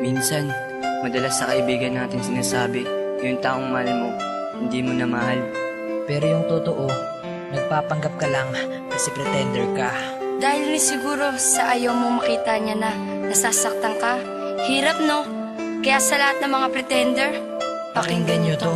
Minsan, madalas sa kaibigan natin sinasabi, yung taong mahal mo, hindi mo na mahal. Pero yung totoo, nagpapanggap ka lang kasi pretender ka. Dahil rin siguro sa ayaw mong makita niya na nasasaktan ka. Hirap, no? Kaya sa lahat ng mga pretender, Pakinggan nyo to.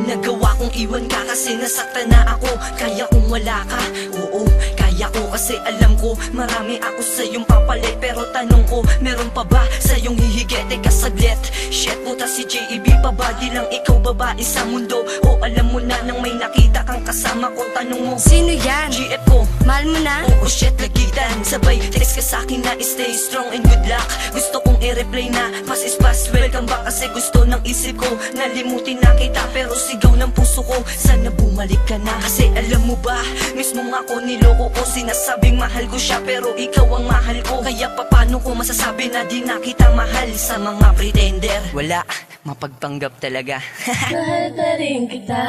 Nagawa kong iwan ka kasi nasaktan na ako. Kaya kung wala ka, oo, kaya ko kasi alam ko marami ako sa iyong papalit. Pero tanong ko, meron pa ba sa iyong hihigit? Teka saglit, shit puta si J.E.B. pa ba? Di lang ikaw babae sa mundo? O alam mo na nang may nakita kang kasama ko? Tanong mo, sino yan? GF ko. Mahal mo na? Oo shit, lagitan. Sabay text ka sa'kin na stay strong and good luck. Gusto kong i-replay na pass is pass, welcome back. Kasi gusto ng isip ko nalimutin na kita. Pero sigaw ng puso ko, sana bumalik ka na. Kasi alam mo ba, mismo ako niloko ko. Sinasabing mahal ko siya pero ikaw ang mahal ko. Kaya paano ko masasabi na di na kita mahal sa mga pretender? Wala, mapagpanggap talaga. Mahal pa rin kita.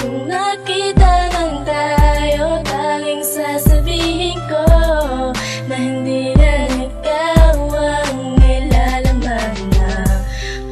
Kung nakita lang tayo, tanging sasabihin ko na hindi na ikaw ang nilalaman na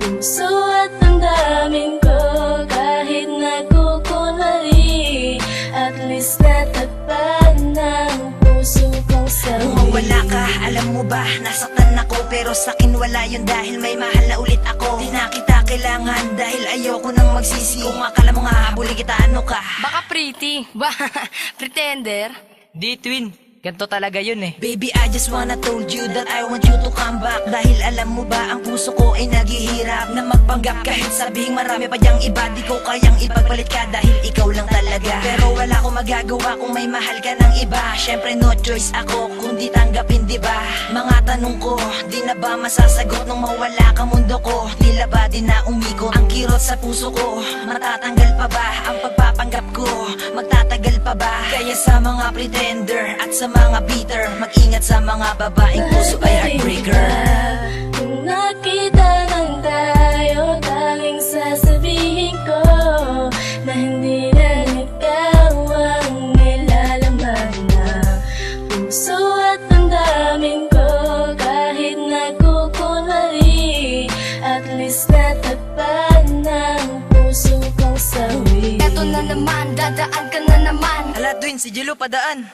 puso at damdamin ko. Kahit nagkukunwari, at least natagpan ng puso kong sawi. Kung wala ka, alam mo ba, nasaktan ako. Pero sa'kin wala yun dahil may mahal na ulit ako. Di na kita kailangan dahil ayoko nang magsisi. Kung akala mo nga habulin kita, ano ka? Baka pretty. Ba, pretender? Di twin, ganito talaga yun eh. Baby, I just wanna told you that I want you to come back. Dahil alam mo ba, ang puso ko ay naghihirap na magpanggap. Kahit sabihing marami pa diyang iba, di ko kayang ipagpalit ka dahil ikaw lang talaga. Pero wala akong magagawa kung may mahal ka ng iba. Syempre no choice ako kung di tanggapin, di ba? Mga tanong ko, di na ba masasagot nung mawala ka mundo ko? Tila ba di na umikot ang kirot sa puso ko? Matatanggal pa ba ang pagpapanggap ko? Magtatagal pa ba? Kaya sa mga pretender at sa mga bitter, mag-ingat sa mga babaeng puso ay heartbreaker. Kung nakita lang tayo, tanging sasabihin ko na hindi na ikaw ang nilalaman na puso at damdamin ko. Kahit nagkukunwari, at least natagpan ng puso kong sawi. Eto na naman, dadaan ka na naman. Hala twin, si Jilo padaan.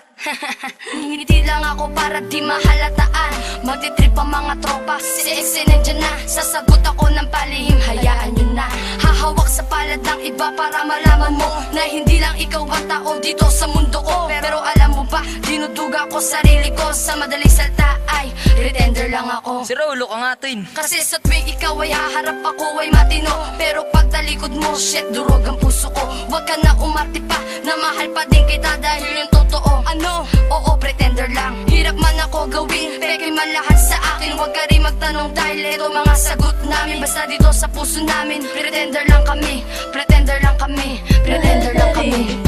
Ngingiti lang ako para di mahalataan. Magtitrip ang mga tropa, si ex nandiyan na. Sasagot ako ng palihim, hayaan nyo na. Hahawak sa palad ng iba para malaman mo na hindi lang ikaw ang tao dito sa mundo ko. Pero alam mo ba, dinuduga ko sarili ko. Sa madaling salta ay pretender lang ako. Si Rolo ka nga twin. Kasi sa tuwing ikaw ay haharap, ako ay matino. Pero pag talikod mo, shit, durog ang puso ko. Huwag ka na umarte pa, na mahal pa din kita dahil yung totoo. Ano? Oo, pretender lang. Hirap man ako gawin, peke man lahat sa akin. Huwag ka rin magtanong dahil ito mga sagot namin. Basta dito sa puso namin, pretender lang kami. Pretender lang kami, pretender lang kami.